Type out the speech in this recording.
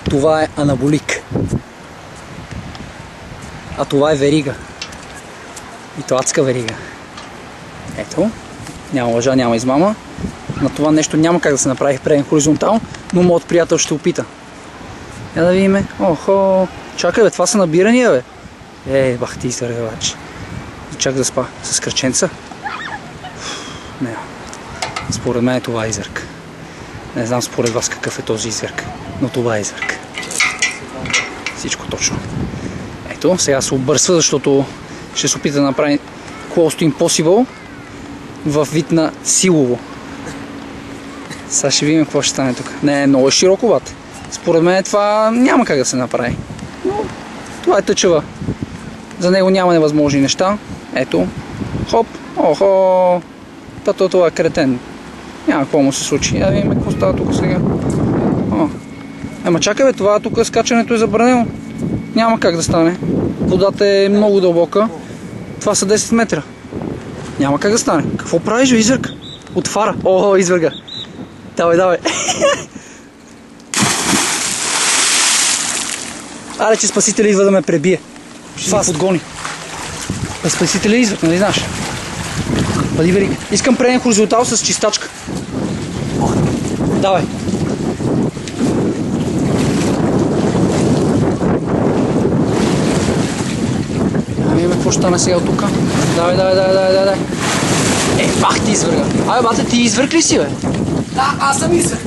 Това е анаболик. А това е верига. И то адска верига. Ето. Няма лъжа, няма измама. На това нещо няма как да се направи преден хоризонтал, но моят приятел ще опита. Я да видим. Охо. Чакай бе, това са набирания бе. Бах ти изъргавач. Чак да спа. С кръченца. Не. Според мен това е изърк. Не знам според вас какъв е този изърк, но това е изърк. Всичко точно. Ето, сега се обърсва, защото ще се опита да направи close to impossible в вид на силово. Сега ще видим какво ще стане тук. Не, много е широко, бат. Според мен това няма как да се направи. Но това е тъчева. За него няма невъзможни неща. Ето. Хоп. Охо. Това е кретен. Няма какво му се случи. Да видим какво става тук сега. Ема чакай бе, това тук скачането е забранено. Няма как да стане. Водата е много дълбока. Това са 10 метра. Няма как да стане. Какво правиш, изърк? От фара. О, извърга. Давай, давай. Аре, че спасителя идва да ме пребие. Ще се подгони. Спасителя извърк, нали знаеш? Бъди верига. Искам преден хоризонтал с чистачка. Давай. Видим какво ще стане сега от тук. Давай, давай, давай, давай, давай. Бах ти извърга. Абе, бате, ти извърк ли си, бе? Да, аз съм извърк.